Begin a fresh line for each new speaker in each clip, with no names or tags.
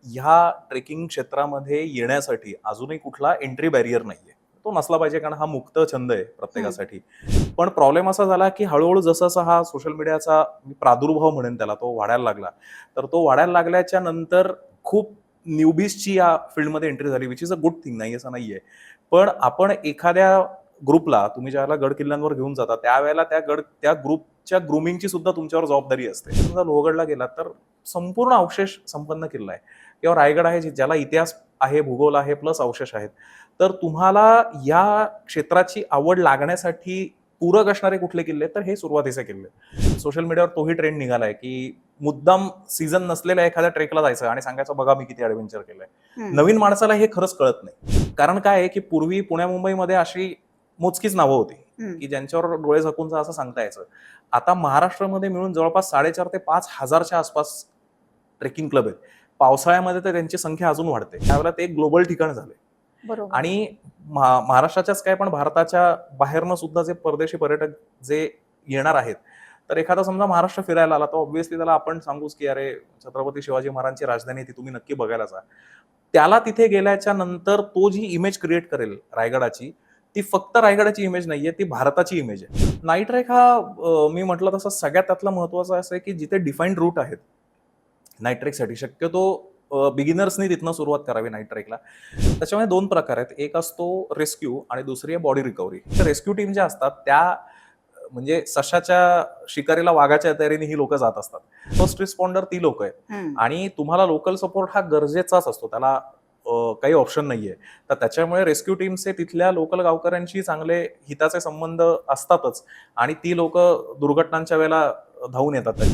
ह्या ट्रेकिंग क्षेत्रामध्ये येण्यासाठी अजूनही कुठला एंट्री बॅरियर नाहीये. तो नसला पाहिजे कारण हा मुक्त छंद आहे
हं.
प्रत्येकासाठी. पण प्रॉब्लेम असा झाला, की हळू-हळू जसा हा सोशल मीडियाचा मी प्रादुर्भाव म्हणेन त्याला, तो वाढायला लागला. तर तो वाढायला लागल्याच्या नंतर खूप न्यूबीजची या फील्डमध्ये एंट्री झाली, which is a good thing, नाही असं नाहीये. पण आपण एखाद्या ग्रुपला तुम्ही ज्यावेळेला गड किल्ल्यांवर घेऊन जाता, त्यावेळेला त्या ग्रुपच्या ग्रूमिंगची सुद्धा तुमच्यावर जबाबदारी असते. समजा लोहगडला गेलात, तर संपूर्ण अवशेष संपन्न किल्ला आहे किंवा रायगड आहे, ज्याला इतिहास आहे, भूगोल आहे, प्लस अवशेष आहेत. तर तुम्हाला या क्षेत्राची आवड लागण्यासाठी पूरक असणारे कुठले किल्ले तर हे सुरुवातीचे किल्ले. सोशल मीडियावर तोही ट्रेंड निघालाय, की मुद्दाम सीझन नसलेल्या एखाद्या ट्रेकला जायचं आणि सांगायचं बघा मी किती ॲडव्हेंचर केलंय.
हं.
नवीन माणसाला हे खरंच कळत नाही. कारण काय आहे, की पूर्वी पुण्या-मुंबईमध्ये अशी मोजकीच नावं होती,
हं.
की ज्यांच्यावर डोळे झाकून जा असं सांगता यायचं. आता महाराष्ट्रामध्ये मिळून जवळपास 4,500 ते 5,000च्या आसपास ट्रेकिंग क्लब आहेत. पावसाळ्यामध्ये तर त्यांची संख्या अजून वाढते. त्यावेळेला ते एक ग्लोबल ठिकाण झाले.
बरोबर.
आणि महाराष्ट्राच्याच काय पण भारताच्या बाहेरनं सुद्धा जे परदेशी पर्यटक जे येणार आहेत, तर एखादा समजा महाराष्ट्र फिरायला आला, तर ऑब्व्हियसली त्याला आपण सांगूच, की "अरे, छत्रपती शिवाजी महाराजांची राजधानी आहे, ती तुम्ही नक्की बघायला जा." त्याला तिथे गेल्याच्या नंतर तो जी इमेज क्रिएट करेल रायगडाची, ती फक्त रायगडाची इमेज नाहीये, ती भारताची इमेज आहे. नाईट ट्रेक हा मी म्हटलं तसं सगळ्यात त्यातला महत्त्वाचा असं आहे, की जिथे डिफाईन्ड रूट आहेत नाईट ट्रेकसाठी शक्यतो बिगिनर्सनी तिथनं सुरुवात करावी नाईट ट्रेकला. त्याच्यामध्ये 2 प्रकार आहेत. एक असतो रेस्क्यू आणि दुसरी आहे बॉडी रिकव्हरी. तर रेस्क्यू टीम ज्या असतात त्या म्हणजे सशाच्या शिकारीला वाघाच्या तयारीने ही लोकं जात असतात. फर्स्ट रिस्पॉन्डर ती लोकं आहेत
हं.
आणि तुम्हाला लोकल सपोर्ट हा गरजेचाच असतो. त्याला काही ऑप्शन नाहीये. तर त्याच्यामुळे रेस्क्यू टीमचे तिथल्या लोकल गावकऱ्यांशी चांगले हिताचे संबंध असतातच आणि ती लोकं दुर्घटनांच्या वेळेला धावून येतात.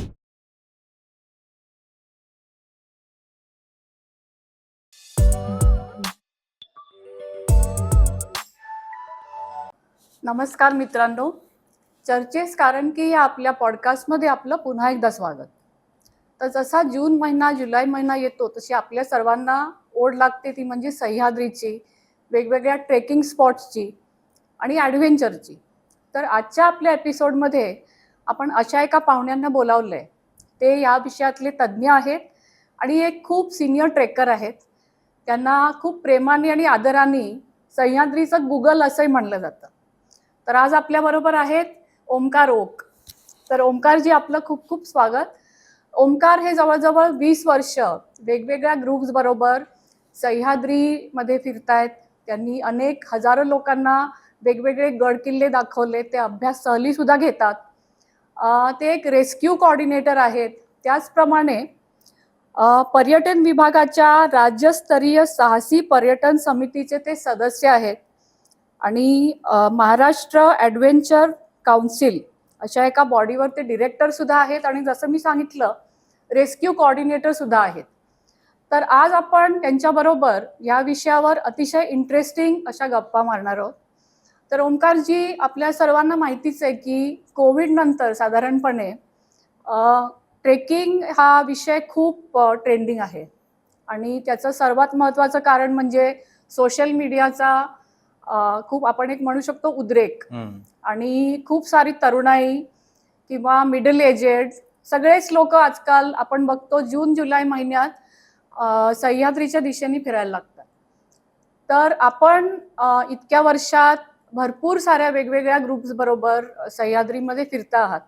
नमस्कार मित्रांनो. चर्चेस कारण की या आपल्या पॉडकास्टमध्ये आपलं पुन्हा एकदा स्वागत. तर जसा जून महिना, जुलै महिना येतो तशी आपल्या सर्वांना ओढ लागते ती म्हणजे सह्याद्रीची, वेगवेगळ्या ट्रेकिंग स्पॉट्सची आणि ॲडव्हेंचरची. तर आजच्या आपल्या एपिसोडमध्ये आपण अशा एका पाहुण्यांना बोलावलंय. ते या विषयातले तज्ज्ञ आहेत आणि एक खूप सीनियर ट्रेकर आहेत. त्यांना खूप प्रेमाने आणि आदराने सह्याद्रीचं गुगल असंही म्हणलं जातं. तर आज आपल्याबरोबर आहेत ओमकार ओक. तर ओमकारजी आपलं खूप खूप स्वागत. ओमकार हे जवळजवळ 20 वर्ष वेगवेगळ्या ग्रुप्स बरोबर सह्याद्रीमध्ये फिरतायत. त्यांनी अनेक हजारो लोकांना वेगवेगळे गडकिल्ले दाखवले. ते अभ्यास सहली सुद्धा घेतात. ते एक रेस्क्यू कोऑर्डिनेटर आहेत. त्याचप्रमाणे पर्यटन विभागाच्या राज्यस्तरीय साहसी पर्यटन समितीचे ते सदस्य आहेत आणि महाराष्ट्र ॲडव्हेंचर काउन्सिल अशा एका बॉडीवर ते डिरेक्टर सुद्धा आहेत आणि जसं मी सांगितलं रेस्क्यू कोऑर्डिनेटर सुद्धा आहेत. तर आज आपण त्यांच्याबरोबर या विषयावर अतिशय इंटरेस्टिंग अशा गप्पा मारणार आहोत. तर ओमकारजी, आपल्या सर्वांना माहितीच आहे की कोविड नंतर साधारणपणे ट्रेकिंग हा विषय खूप ट्रेंडिंग आहे आणि त्याचं सर्वात महत्त्वाचं कारण म्हणजे सोशल मीडियाचा खूप आपण एक म्हणू शकतो उद्रेक. आणि खूप सारी तरुणाई किंवा मिडल एजेड सगळेच लोक आजकाल आपण बघतो जून जुलै महिन्यात सह्याद्रीच्या दिशेने फिरायला लागतात. तर आपण इतक्या वर्षात भरपूर साऱ्या वेगवेगळ्या ग्रुप्स बरोबर सह्याद्रीमध्ये फिरता आहात.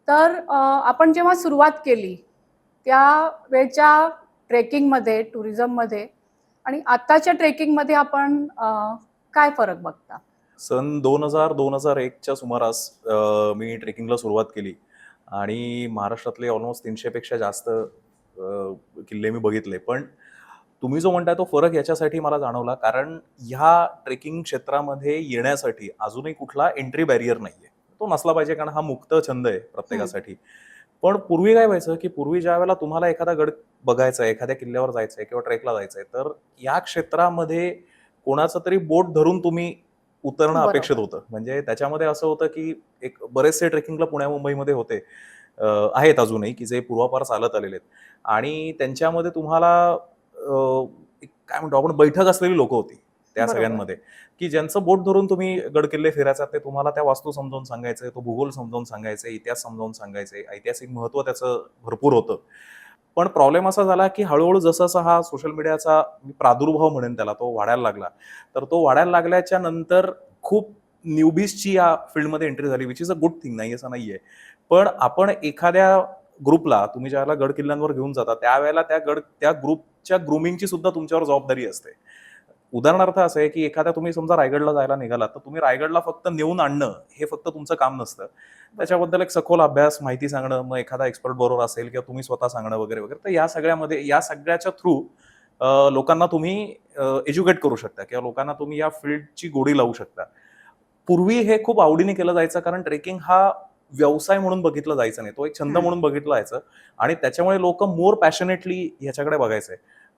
तर आपण जेव्हा सुरुवात केली त्या वेळच्या ट्रेकिंगमध्ये, टुरिझममध्ये आणि आताच्या ट्रेकिंगमध्ये आपण काय फरक बघता?
सन 2000-2001च्या सुमारास मी ट्रेकिंगला सुरुवात केली आणि महाराष्ट्रातले ऑलमोस्ट 300 पेक्षा जास्त किल्ले मी बघितले. पण तुम्ही जो म्हणताय तो फरक याच्यासाठी मला जाणवला कारण ह्या ट्रेकिंग क्षेत्रामध्ये येण्यासाठी अजूनही कुठला एंट्री बॅरियर नाहीये. तो नसला पाहिजे कारण हा मुक्त छंद आहे
हं.
प्रत्येकासाठी. पण पूर्वी काय व्हायचं, की पूर्वी ज्यावेळेला तुम्हाला एखादा गड बघायचा आहे, एखाद्या किल्ल्यावर जायचंय किंवा ट्रेकला जायचंय, तर या क्षेत्रामध्ये कोणाचं तरी बोट धरून तुम्ही उतरणं अपेक्षित
बरोबर.
होतं. म्हणजे त्याच्यामध्ये असं होतं, की एक बरेचसे ट्रेकिंगला पुण्या-मुंबईमध्ये होते. आहेत अजूनही, की जे पूर्वापार चालत आलेले आहेत आणि त्यांच्यामध्ये तुम्हाला एक काय म्हणतो आपण बैठक असलेली लोकं होती त्या
बरोबर.
सगळ्यांमध्ये, की ज्यांचं बोट धरून तुम्ही गड-किल्ले फिरायचा ते तुम्हाला त्या वास्तू समजावून सांगायचे, तो भूगोल समजावून सांगायचे, इतिहास समजावून सांगायचे, ऐतिहासिक महत्त्व त्याचं भरपूर होतं. पण प्रॉब्लेम असा झाला की हळूहळू जसं हा सोशल मीडियाचा प्रादुर्भाव म्हणेन त्याला, तो वाढायला लागला. तर तो वाढायला लागल्याच्या नंतर खूप न्यूबीजची या फील्डमध्ये एंट्री झाली, which is a good thing, नाही असं नाहीये. पण आपण एखाद्या ग्रुपला तुम्ही ज्यावेळेला गड किल्ल्यांवर घेऊन जाता, त्यावेळेला त्या ग्रुपच्या ग्रूमिंगची सुद्धा तुमच्यावर जबाबदारी असते. उदाहरणार्थ असं आहे की एखाद्या तुम्ही समजा रायगडला जायला निघालात, तर तुम्ही रायगडला फक्त नेऊन आणणं हे फक्त तुमचं काम नसतं. त्याच्याबद्दल एक सखोल अभ्यास, माहिती सांगणं, मग एखादा एक्सपर्ट बरोबर असेल किंवा तुम्ही स्वतः सांगणं वगैरे वगैरे. तर या सगळ्याच्या थ्रू लोकांना तुम्ही एज्युकेट करू शकता किंवा लोकांना तुम्ही या फील्डची गोडी लावू शकता. पूर्वी हे खूप आवडीने केलं जायचं, कारण ट्रेकिंग हा व्यवसाय म्हणून बघितलं जायचं नाही, तो एक छंद म्हणून बघितला जायचं आणि त्याच्यामुळे लोक मोर पॅशनेटली ह्याच्याकडे बघायचे.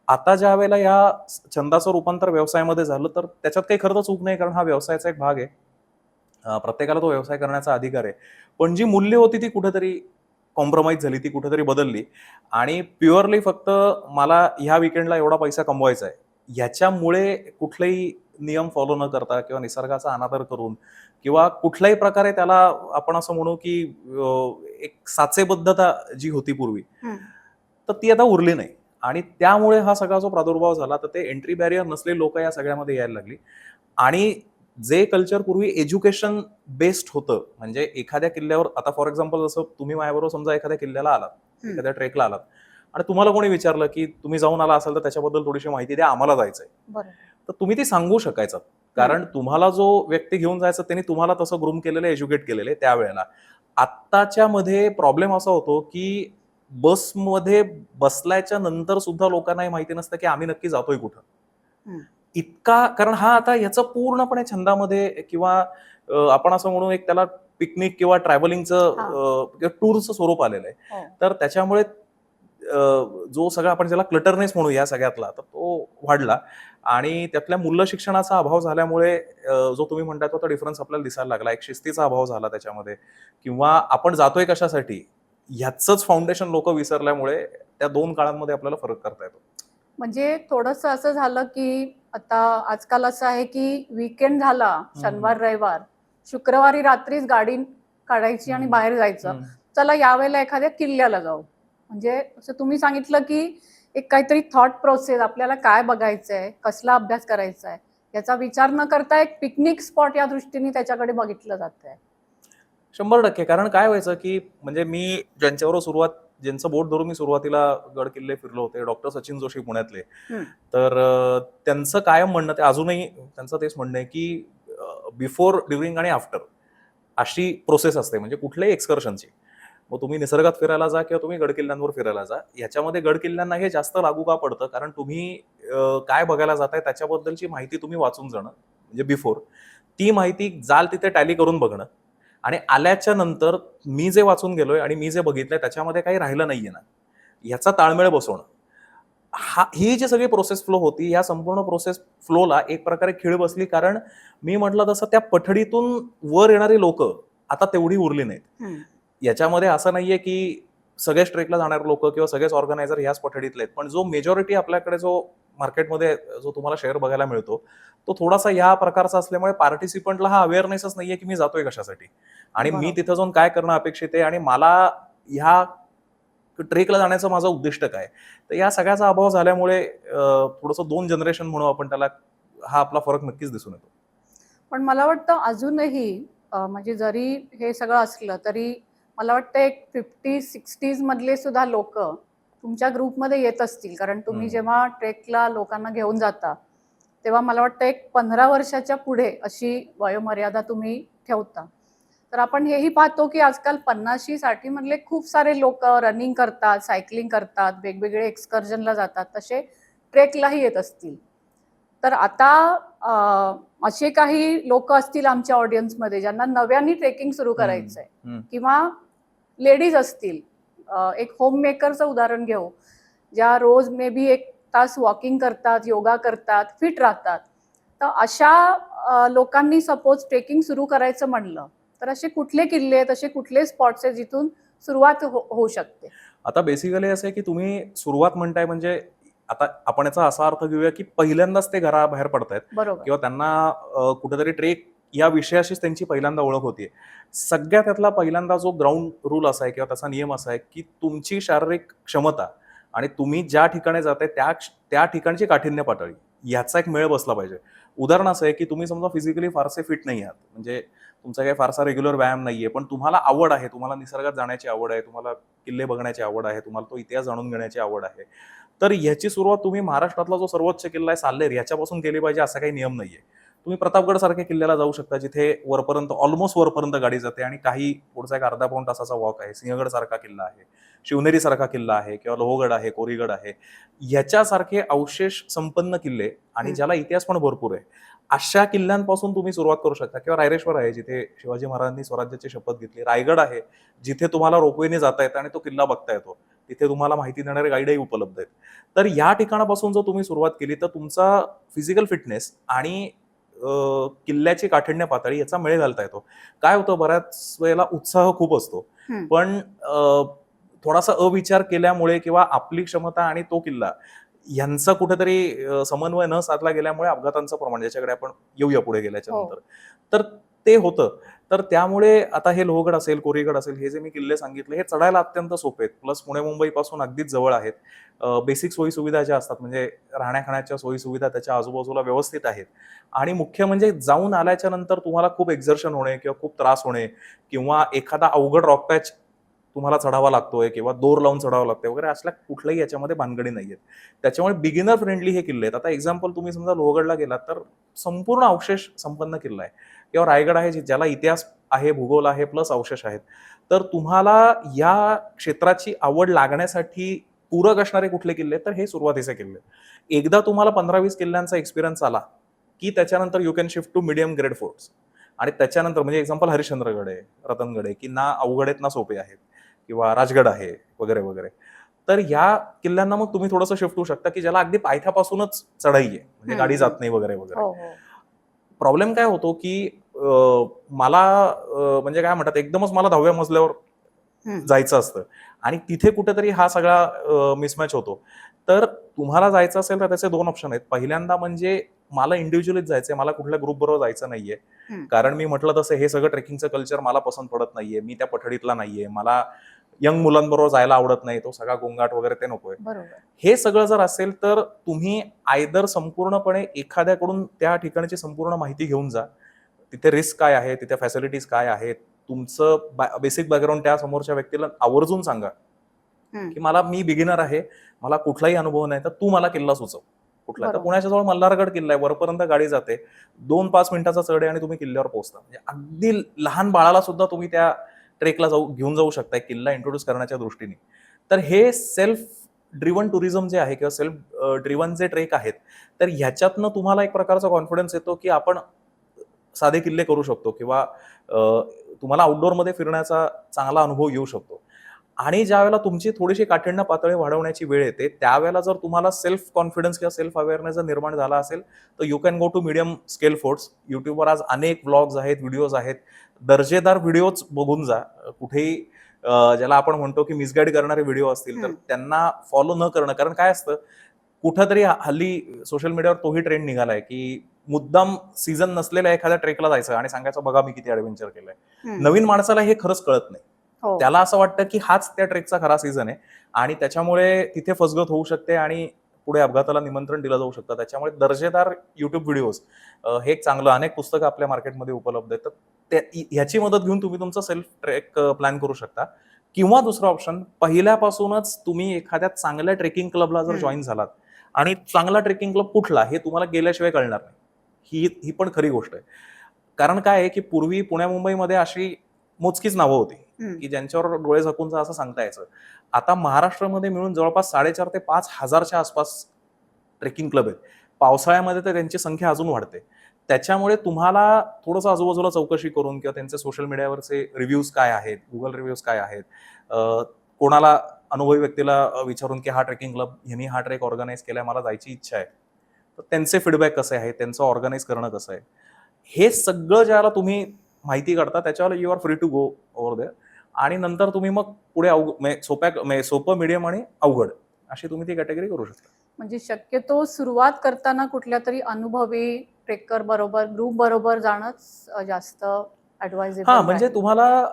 आता ज्या वेळेला या छंदाचं रूपांतर व्यवसायामध्ये झालं, तर त्याच्यात काही खरं तर चूक नाही, कारण हा व्यवसायाचा एक भाग आहे. प्रत्येकाला तो व्यवसाय करण्याचा अधिकार आहे. पण जी मूल्य होती ती कुठेतरी कॉम्प्रोमाइज झाली, ती कुठेतरी बदलली आणि प्युअरली फक्त मला ह्या विकेंडला एवढा पैसा कमवायचा आहे, ह्याच्यामुळे कुठलेही नियम फॉलो न करता किंवा निसर्गाचा अनादर करून किंवा कुठल्याही प्रकारे त्याला आपण असं म्हणू की एक साचेबद्धता जी होती पूर्वी, तर ती आता उरली नाही. आणि त्यामुळे हा सगळा जो प्रादुर्भाव झाला, तर ते एंट्री बॅरियर नसलेली लोक या सगळ्यामध्ये यायला लागली. आणि जे कल्चर पूर्वी एज्युकेशन बेस्ड होतं, म्हणजे एखाद्या किल्ल्यावर, आता फॉर एक्झाम्पल जसं तुम्ही माझ्याबरोबर समजा एखाद्या किल्ल्याला आलात, एखाद्या ट्रेकला आलात आणि तुम्हाला कोणी विचारलं की तुम्ही जाऊन आला असाल तर त्याच्याबद्दल थोडीशी माहिती द्या, आम्हाला जायचंय, तर तुम्ही ती सांगू शकायचं, कारण तुम्हाला जो व्यक्ती घेऊन जायचा त्यांनी तुम्हाला तसं ग्रूम केलेलं, एज्युकेट केलेलं आहे त्यावेळेला. आत्ताच्या मध्ये प्रॉब्लेम असा होतो की बसमध्ये बसल्याच्या नंतर सुद्धा लोकांना हे माहिती नसतं की आम्ही नक्की जातोय कुठं. इतका, कारण हा आता याचं पूर्णपणे छंदामध्ये किंवा आपण असं म्हणू एक त्याला पिकनिक किंवा ट्रॅव्हलिंगचं टूरचं स्वरूप आलेलं आहे. तर त्याच्यामुळे जो सगळा आपण ज्याला क्लटरनेस म्हणू या सगळ्यातला, तर तो वाढला आणि त्यातल्या मूल्य शिक्षणाचा अभाव झाल्यामुळे जो तुम्ही म्हणताय तो डिफरन्स आपल्याला दिसायला लागला. एक शिस्तीचा अभाव झाला त्याच्यामध्ये, किंवा आपण जातोय कशासाठी ह्याचंच फाउंडेशन लोक विसरल्यामुळे त्या दोन काळांमध्ये आपल्याला फरक करता येतो.
म्हणजे थोडंसं असं झालं की आता आजकाल असं आहे की वीकेंड झाला, शनिवार रविवार, शुक्रवारी रात्रीच गाडी काढायची आणि बाहेर जायचं, चला यावेळेला एखाद्या किल्ल्याला जाऊ. म्हणजे असं तुम्ही सांगितलं की एक काहीतरी थॉट प्रोसेस, आपल्याला काय बघायचंय, कसला अभ्यास करायचा आहे याचा विचार न करता एक पिकनिक स्पॉट या दृष्टीने त्याच्याकडे बघितलं जात आहे.
100%. कारण काय व्हायचं की म्हणजे मी ज्यांचं बोट धरून मी सुरुवातीला गड किल्ले फिरलो होते, डॉक्टर सचिन जोशी पुण्यातले, तर त्यांचं कायम म्हणणं, ते अजूनही त्यांचं तेच म्हणणं आहे की बिफोर, ड्युरिंग आणि आफ्टर अशी प्रोसेस असते, म्हणजे कुठल्याही एक्सकर्शनची. मग तुम्ही निसर्गात फिरायला जा किंवा तुम्ही गडकिल्ल्यांवर फिरायला जा, याच्यामध्ये गडकिल्ल्यांना हे जास्त लागू का पडतं, कारण तुम्ही काय बघायला जाताय त्याच्याबद्दलची माहिती तुम्ही वाचून जाणं, म्हणजे बिफोर ती माहिती जाल तिथे टॅली करून बघणं, आणि आल्याच्या नंतर मी जे वाचून गेलोय आणि मी जे बघितलंय त्याच्यामध्ये काही राहिलं नाहीये ना, ह्याचा ताळमेळ बसवणं, ही जी सगळी प्रोसेस फ्लो होती, या संपूर्ण प्रोसेस फ्लोला एक प्रकारे खीळ बसली. कारण मी म्हटलं तसं त्या पठडीतून वर येणारी लोक आता तेवढी उरली नाहीत. याच्यामध्ये असं नाहीये की सगळेच ट्रेकला जाणारे लोक किंवा सगळेच ऑर्गनायझर ह्याच पठडीतले आहेत, पण जो मेजॉरिटी आपल्याकडे जो मार्केटमध्ये जो तुम्हाला शेअर बघायला मिळतो, तो थोडासा या प्रकारचा असल्यामुळे पार्टिसिपंटला हा अवेअरनेसच नाहीये की मी जातोय कशासाठी आणि मी तिथं जाऊन काय करणं अपेक्षित आहे आणि मला ह्या ट्रेकला जाण्याचं माझं उद्दिष्ट काय. तर या सगळ्याचा अभाव झाल्यामुळे थोडंसं 2 जनरेशन म्हणू आपण त्याला, हा आपला फरक नक्कीच दिसून येतो.
पण मला वाटतं अजूनही म्हणजे जरी हे सगळं असलं तरी मला वाटतं एक 50-60s मधले सुद्धा लोक तुमच्या ग्रुपमध्ये येत असतील, कारण तुम्ही जेव्हा ट्रेकला लोकांना घेऊन जाता तेव्हा मला वाटतं एक 15 वर्षाच्या पुढे अशी वयोमर्यादा तुम्ही ठेवता. तर आपण हेही पाहतो की आजकाल 50-60 मधले खूप सारे लोक रनिंग करतात, सायकलिंग करतात, वेगवेगळे एक्सकर्जनला जातात, तसे ट्रेकलाही येत असतील. तर आता असे काही लोक असतील आमच्या ऑडियन्समध्ये ज्यांना नव्याने ट्रेकिंग सुरू करायचंय, किंवा लेडीज असतील, एक होम मेकरचं उदाहरण घेऊ, ज्या रोज मे बी 1 तास वॉकिंग करतात, योगा करतात, फिट राहतात. तर अशा लोकांनी सपोज ट्रेकिंग सुरू करायचं म्हणलं तर असे कुठले किल्ले आहेत, असे कुठले स्पॉट्स आहेत जिथून सुरुवात होऊ शकते?
आता बेसिकली असं आहे की तुम्ही सुरुवात म्हणताय, म्हणजे आता आपण याचा असा अर्थ घेऊया की पहिल्यांदाच ते घराबाहेर पडतायत किंवा त्यांना कुठेतरी ट्रेक या विषयाशीच त्यांची पहिल्यांदा ओळख होतीये. सगळ्यात त्यातला पहिल्यांदा जो ग्राउंड रूल असा आहे किंवा त्याचा नियम असा आहे की तुमची शारीरिक क्षमता आणि तुम्ही ज्या ठिकाणी जाताय त्या ठिकाणची काठिण्य पातळी याचा एक मेळ बसला पाहिजे. उदाहरण असं आहे की तुम्ही समजा फिजिकली फारसे फिट नाही आहात, म्हणजे तुमचा काही फारसा रेग्युलर व्यायाम नाहीये, पण तुम्हाला आवड आहे, तुम्हाला निसर्गात जाण्याची आवड आहे, तुम्हाला किल्ले बघण्याची आवड आहे, तुम्हाला तो इतिहास जाणून घेण्याची आवड आहे, तर ह्याची सुरुवात तुम्ही महाराष्ट्रातला जो सर्वोच्च किल्ला आहे साल्लेर ह्याच्यापासून केली पाहिजे असा काही नियम नाहीये. तुम्ही प्रतापगड सारख्या किल्ल्याला जाऊ शकता, जिथे वरपर्यंत ऑलमोस्ट वरपर्यंत गाडी जाते आणि काही पुढचा एक अर्धा पाऊण तासाचा वॉक आहे. सिंहगड सारखा किल्ला आहे, शिवनेरी सारखा किल्ला आहे किंवा लोहगड आहे, कोरीगड आहे. याच्यासारखे अवशेष संपन्न किल्ले आणि ज्याला इतिहास पण भरपूर आहे, अशा किल्ल्यांपासून तुम्ही सुरुवात करू शकता. किंवा रायरेश्वर आहे, जिथे शिवाजी महाराजांनी स्वराज्याची शपथ घेतली. रायगड आहे, जिथे तुम्हाला रोपवेने जाता येतं आणि तो किल्ला बघता येतो. तिथे तुम्हाला माहिती देणारे गाईडही उपलब्ध आहेत. तर या ठिकाणापासून जर तुम्ही सुरुवात केली तर तुमचा फिजिकल फिटनेस आणि किल्ल्याची काठिण्य पातळी याचा मेळ घालता येतो. काय होतं, बऱ्याच वेळेला उत्साह खूप असतो, पण थोडासा अविचार केल्यामुळे किंवा आपली क्षमता आणि तो किल्ला यांचा कुठेतरी समन्वय न साधला गेल्यामुळे अपघातांचं प्रमाण, ज्याच्याकडे आपण येऊया पुढे गेल्याच्या नंतर, तर ते होतं. तर त्यामुळे आता हे लोहगड असेल, कोरीगड असेल, हे जे मी किल्ले सांगितले हे चढायला अत्यंत सोपे आहेत. प्लस पुणे मुंबई पासून अगदीच जवळ आहेत. बेसिक सोयी सुविधा ज्या असतात, म्हणजे राहण्या खाण्याच्या सोयी सुविधा त्याच्या आजूबाजूला व्यवस्थित आहेत. आणि मुख्य म्हणजे जाऊन आल्याच्या नंतर तुम्हाला खूप एक्झर्शन होणे किंवा खूप त्रास होणे किंवा एखादा अवघड रॉक पॅच तुम्हाला चढावा लागतोय किंवा दोर लावून चढावं लागतंय वगैरे असल्या कुठल्याही याच्यामध्ये भानगडी नाहीयेत. त्याच्यामुळे बिगिनर फ्रेंडली हे किल्ले आहेत. आता एक्झाम्पल, तुम्ही समजा लोहगडला गेलात तर संपूर्ण अवशेष संपन्न किल्ला आहे, किंवा रायगड आहे ज्याला इतिहास आहे, भूगोल आहे, प्लस अवशेष आहेत. तर तुम्हाला या क्षेत्राची आवड लागण्यासाठी पूरक असणारे कुठले किल्ले, तर हे सुरुवातीचे किल्ले. एकदा तुम्हाला 15-20 किल्ल्यांचा एक्सपिरियन्स आला की त्याच्यानंतर you can shift to medium grade forts. आणि त्याच्यानंतर म्हणजे एक्झाम्पल हरिश्चंद्रगड आहे, रतनगड आहे, की ना अवघड आहेत ना सोपे आहेत, किंवा राजगड आहे वगैरे वगैरे. तर या किल्ल्यांना मग तुम्ही थोडंसं शिफ्ट होऊ शकता की ज्याला अगदी पायथ्यापासूनच चढाई आहे, म्हणजे गाडी जात नाही वगैरे वगैरे.
हो हो
प्रॉब्लेम काय होतो की मला म्हणजे काय म्हणतात, एकदमच मला 10व्या मजल्यावर जायचं असतं आणि तिथे कुठेतरी हा सगळा मिसमॅच होतो. तर तुम्हाला जायचं असेल तर त्याचे 2 ऑप्शन आहेत. पहिल्यांदा म्हणजे मला इंडिव्हिज्युअलीच जायचंय, मला कुठल्या ग्रुप बरोबर जायचं नाहीये. कारण मी म्हटलं तसं हे सगळं ट्रेकिंगचं कल्चर मला पसंत पडत नाहीये. मी त्या पठडीतला नाहीये. मला यंग मुलांबरोबर जायला आवडत नाही. तो सगळा गोंगाट वगैरे ते नकोय.
बरोबर.
हे सगळं जर असेल तर तुम्ही आयदर संपूर्णपणे एखाद्याकडून त्या ठिकाणची संपूर्ण माहिती घेऊन जा. तिथे रिस्क काय आहे, तिथे फॅसिलिटीज काय आहेत, तुमचं बेसिक बॅकग्राऊंड त्या समोरच्या व्यक्तीला आवर्जून सांगा की मी बिगिनर आहे, मला कुठलाही अनुभव नाही, तर तू मला किल्ला सुचव कुठला. तर
बरोबर.
पुण्याच्या जवळ मल्हारगड किल्ला आहे, वरपर्यंत गाडी जाते, 2-5 मिनिटाचा चढ आहे आणि तुम्ही किल्ल्यावर पोहोचता. म्हणजे अगदी लहान बाळाला सुद्धा तुम्ही त्या ट्रेकला घेऊन जाऊ शकता किल्ला इंट्रोड्यूस करण्याच्या दृष्टीने. तर हे सेल्फ ड्रिव्हन टुरिझम जे आहे किंवा सेल्फ ड्रिव्हन जे ट्रेक आहेत, तर ह्याच्यातनं तुम्हाला एक प्रकारचा कॉन्फिडन्स येतो की आपण साधे किल्ले करू शकतो किंवा तुम्हाला आउटडोअरमध्ये फिरण्याचा चांगला अनुभव येऊ शकतो. आणि ज्यावेळेला तुमची थोडीशी काठिण्य पातळी वाढवण्याची वेळ येते, त्यावेळेला जर तुम्हाला सेल्फ कॉन्फिडन्स किंवा सेल्फ अवेअरनेस जर निर्माण झाला असेल, तर you can go to medium scale forts. युट्यूबवर आज अनेक व्लॉग्स आहेत, व्हिडिओज आहेत. दर्जेदार व्हिडिओज बघून जा. कुठेही ज्याला आपण म्हणतो की मिसगाईड करणारे व्हिडिओ असतील तर त्यांना फॉलो न करणं. कारण काय असतं, कुठंतरी हल्ली सोशल मीडियावर तोही ट्रेंड निघालाय की मुद्दाम सीझन नसलेल्या एखाद्या ट्रेकला जायचं आणि सांगायचं बघा मी किती ऍडव्हेंचर केलंय. नवीन माणसाला हे खरंच कळत नाही. त्याला असं वाटतं की हाच त्या ट्रेकचा खरा सीझन आहे आणि त्याच्यामुळे तिथे फसगत होऊ शकते आणि पुढे अपघाताला निमंत्रण दिलं जाऊ शकतं. त्याच्यामुळे दर्जेदार युट्यूब व्हिडिओज हे एक चांगलं, अनेक पुस्तकं आपल्या मार्केटमध्ये उपलब्ध आहेत. तर ह्याची मदत घेऊन तुम्ही तुमचा सेल्फ ट्रेक प्लॅन करू शकता. किंवा दुसरा ऑप्शन, पहिल्यापासूनच तुम्ही एखाद्या चांगल्या ट्रेकिंग क्लबला जर जॉईन झालात, आणि चांगला ट्रेकिंग क्लब कुठला हे तुम्हाला गेल्याशिवाय कळणार नाही. ही पण खरी गोष्ट आहे. कारण काय आहे की पूर्वी पुण्या मुंबईमध्ये अशी मोजकीच नावं होती की ज्यांच्यावर डोळे झाकून असं सांगता यायचं. आता महाराष्ट्रामध्ये मिळून जवळपास 4,500 ते 5,000च्या आसपास ट्रेकिंग क्लब आहेत. पावसाळ्यामध्ये तर त्यांची संख्या अजून वाढते. त्याच्यामुळे तुम्हाला थोडंसं आजूबाजूला चौकशी करून किंवा त्यांचे सोशल मीडियावरचे रिव्ह्यूज काय आहेत, गुगल रिव्ह्यूज काय आहेत, कोणाला अनुभवी व्यक्तीला विचारून की हा ट्रेकिंग क्लब ह्यांनी हा ट्रेक ऑर्गनाईज केलाय, मला जायची इच्छा आहे, तर त्यांचे फीडबॅक कसे आहे, त्यांचं ऑर्गनाईज करणं कसं आहे, हे सगळं ज्याला तुम्ही माहिती काढता त्याच्यावर you are free to go over there. आणि नंतर तुम्ही मग पुढे सोपं, मीडियम आणि अवघड अशी तुम्ही ती कॅटेगरी करू शकता.
म्हणजे शक्यतो सुरुवात करताना कुठल्या तरी अनुभवी ट्रेकर बरोबर, ग्रुप बरोबर जाणंच जास्त ऍडवाइजेबल
म्हणजे तुम्हाला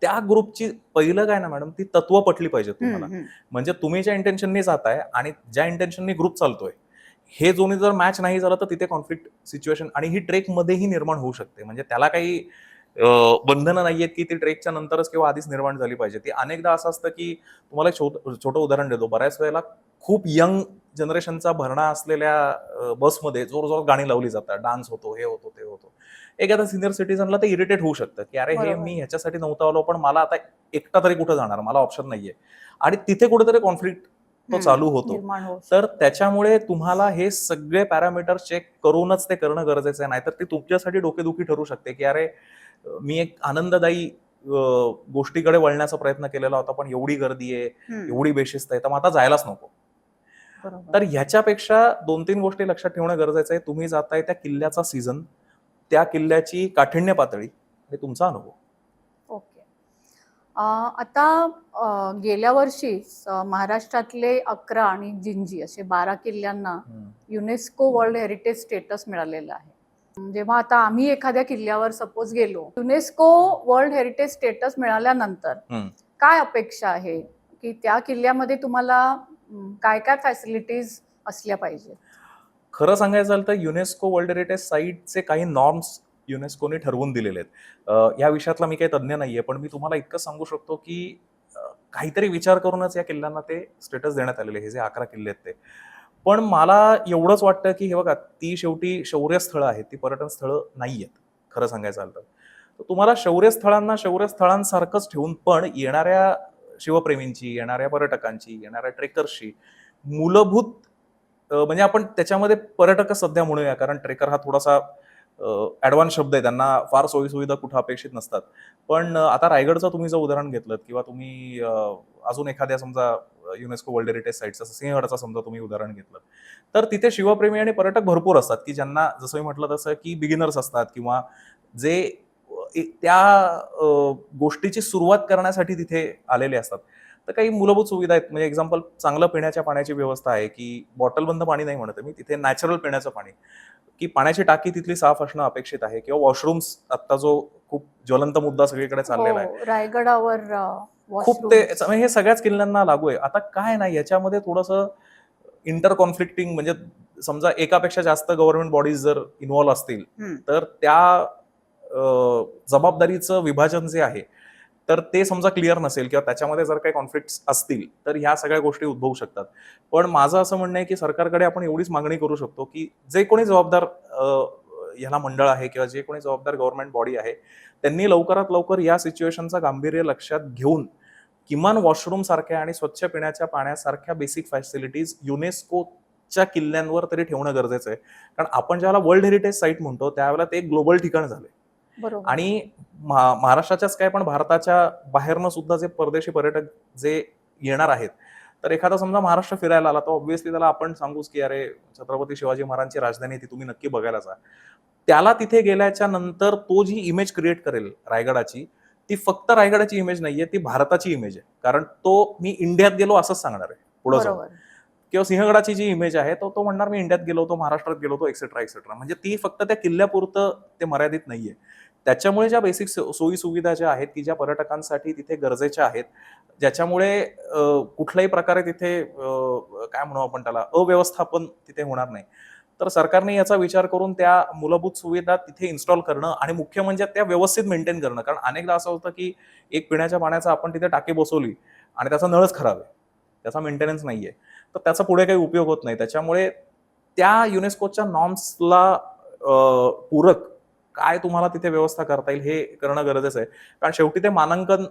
त्या ग्रुपची पहिलं काय ना मॅडम, ती तत्व पटली पाहिजे तुम्हाला. म्हणजे तुम्ही ज्या इंटेन्शननी जाताय आणि ज्या इंटेन्शननी ग्रुप चालतोय, हे दोन्ही जर मॅच नाही झालं तर तिथे कॉन्फ्लिक्ट सिच्युएशन आणि ही ट्रेकमध्येही निर्माण होऊ शकते. म्हणजे त्याला काही बंधनं नाहीयेत की ती ट्रेकच्या नंतरच किंवा आधीच निर्माण झाली पाहिजे. ती अनेकदा असं असतं की तुम्हाला एक छोटं उदाहरण देतो. बऱ्याच वेळेला खूप यंग जनरेशनचा भरणा असलेल्या बसमध्ये जोरजोरात गाणी लावली जातात. डान्स होतो, हे होतो, ते होतो. एखाद्या सीनियर सिटीझनला ते इरिटेट होऊ शकतं, की अरे हे
बरोबर.
मी ह्याच्यासाठी नव्हतो आलो, पण मला आता एकटा तरी कुठे जाणार? मला ऑप्शन नाहीये. आणि तिथे कुठेतरी कॉन्फ्लिक्ट तो चालू होतो.
निर्माण होऊ
तर
शकतो.
त्याच्यामुळे तुम्हाला हे सगळे पॅरामीटर्स चेक करूनच ते करणं गरजेचं आहे. नाहीतर ती तुमच्यासाठी डोकेदुखी ठरू शकते, की अरे मी एक आनंददायी गोष्टीकडे वळण्याचा प्रयत्न केलेला होता, पण एवढी गर्दी आहे, एवढी बेशिस्त आहे, तर मग आता जायलाच नको.
बरोबर.
तर ह्याच्यापेक्षा 2-3 गोष्टी लक्षात ठेवणं गरजेचं आहे. तुम्ही जाताय त्या किल्ल्याचा सीझन, त्या किल्ल्याची काठिण्य पातळी आणि तुमचा अनुभव.
ओके. आता गेल्या वर्षीच महाराष्ट्रातले 11 आणि जिंजी असे 12 किल्ल्यांना युनेस्को वर्ल्ड हेरिटेज स्टेटस मिळालेलं आहे. जेव्हा आता आम्ही एखाद्या किल्ल्यावर सपोज गेलो, युनेस्को वर्ल्ड हेरिटेज स्टेटस मिळाल्यानंतर काय अपेक्षा आहे की त्या किल्ल्यामध्ये तुम्हाला काय काय फॅसिलिटीज असल्या पाहिजे?
खरं सांगायचं झालं तर युनेस्को वर्ल्ड हेरिटेज साईटचे काही नॉर्म्स युनेस्कोने ठरवून दिलेले आहेत. या विषयातला मी काही तज्ज्ञ नाहीये, पण मी तुम्हाला इतकं सांगू शकतो की काहीतरी विचार करूनच या किल्ल्यांना ते स्टेटस देण्यात आलेले, हे जे 11 किल्ले आहेत ते. पण मला एवढंच वाटतं की हे बघा, ती शेवटी शौर्यस्थळं आहेत, ती पर्यटन स्थळं नाहीयेत, खरं सांगायचं झालं तर. तर तुम्हाला शौर्यस्थळांना शौर्यस्थळांसारखंच ठेवून, पण येणाऱ्या शिवप्रेमींची, येणाऱ्या पर्यटकांची, येणाऱ्या ट्रेकर्सची मूलभूत म्हणजे आपण त्याच्यामध्ये पर्यटकच सध्या म्हणूया, कारण ट्रेकर हा थोडासा ॲडव्हान्स शब्द आहे. त्यांना फार सोयी-सुविधा कुठं अपेक्षित नसतात. पण आता रायगडचं तुम्ही जर उदाहरण घेतलंत किंवा तुम्ही अजून एखाद्या समजा युनेस्को वर्ल्ड हेरिटेज साईटचं सिंहगडचं समजा तुम्ही उदाहरण घेतलं, तर तिथे शिवप्रेमी आणि पर्यटक भरपूर असतात, की ज्यांना जसं मी म्हटलं तसं की बिगिनर्स असतात किंवा जे त्या गोष्टीची सुरुवात करण्यासाठी तिथे आलेले असतात. तर काही मूलभूत सुविधा आहेत. म्हणजे एक्झाम्पल, चांगलं पिण्याच्या पाण्याची व्यवस्था आहे, की बॉटलबंद पाणी नाही म्हणत आहे मी, तिथे नॅचरल पिण्याचं पाणी, की पाण्याची टाकी तिथली साफ असणं अपेक्षित आहे किंवा वॉशरूम्स, आता जो खूप ज्वलंत मुद्दा सगळीकडे चाललेला आहे.
हो, रायगडावर
खूप ते
वॉशरूम्स.
म्हणजे हे सगळ्याच किल्ल्यांना लागू आहे. आता काय नाही याच्यामध्ये थोडंसं इंटर कॉन्फ्लिक्टिंग, म्हणजे समजा एकापेक्षा जास्त गव्हर्नमेंट बॉडीज जर इन्व्हॉल्व असतील, तर त्या जबाबदारीचं विभाजन जे आहे, तर ते समजा क्लिअर नसेल किंवा त्याच्यामध्ये जर काही कॉन्फ्लिक्ट्स असतील, तर ह्या सगळ्या गोष्टी उद्भवू शकतात. पण माझं असं म्हणणं आहे, की सरकारकडे आपण एवढीच मागणी करू शकतो, की जे कोणी जबाबदार ह्याला मंडळ आहे किंवा जे कोणी जबाबदार गव्हर्नमेंट बॉडी आहे, त्यांनी लवकरात लवकर या सिच्युएशनचं गांभीर्य लक्षात घेऊन किमान वॉशरूम सारख्या आणि स्वच्छ पिण्याच्या पाण्यासारख्या बेसिक फॅसिलिटीज युनेस्कोच्या किल्ल्यांवर तरी ठेवणं गरजेचं आहे. कारण आपण ज्याला वर्ल्ड हेरिटेज साईट म्हणतो, त्यावेळेला ते एक ग्लोबल ठिकाण झालंय.
बरोबर.
आणि महाराष्ट्राच्याच काय, पण भारताच्या बाहेरनं सुद्धा जे परदेशी पर्यटक जे येणार आहेत, तर एखादा समजा महाराष्ट्र फिरायला आला, तर ऑब्व्हियसली त्याला आपण सांगूच की अरे छत्रपती शिवाजी महाराजांची राजधानी ती तुम्ही नक्की बघायला जा. त्याला तिथे गेल्याच्या नंतर तो जी इमेज क्रिएट करेल रायगडाची, ती फक्त रायगडाची इमेज नाहीये, ती भारताची इमेज आहे. कारण तो मी इंडियात गेलो असंच सांगणार आहे पुढे जाऊन.
बरोबर.
किंवा सिंहगडाची जी इमेज आहे, तो म्हणणार मी इंडियात गेलो होतो, महाराष्ट्रात गेलो होतो, एक्सेट्रा एक्सेट्रा. म्हणजे ती फक्त त्या किल्ल्यापुरतं ते मर्यादित नाहीये. त्याच्यामुळे ज्या बेसिक सोयी सुविधा ज्या आहेत, की ज्या पर्यटकांसाठी तिथे गरजेच्या आहेत, ज्याच्यामुळे कुठल्याही प्रकारे तिथे काय म्हणू आपण त्याला, अव्यवस्थापन तिथे होणार नाही. तर सरकारने याचा विचार करून त्या मूलभूत सुविधा तिथे इन्स्टॉल करणं आणि मुख्य म्हणजे त्या व्यवस्थित मेंटेन करणं. कारण अनेकदा असं होतं, की एक पिण्याच्या पाण्याचा आपण तिथे टाकी बसवली आणि त्याचा नळच खराब आहे. त्याचा मेंटेनन्स नाहीये. तर त्याचा पुढे काही उपयोग होत नाही. त्याच्यामुळे त्या युनेस्कोच्या नॉर्म्सला पूरक काय तुम्हाला तिथे व्यवस्था करता येईल हे करणं गरजेचं आहे. कारण शेवटी ते मानांकन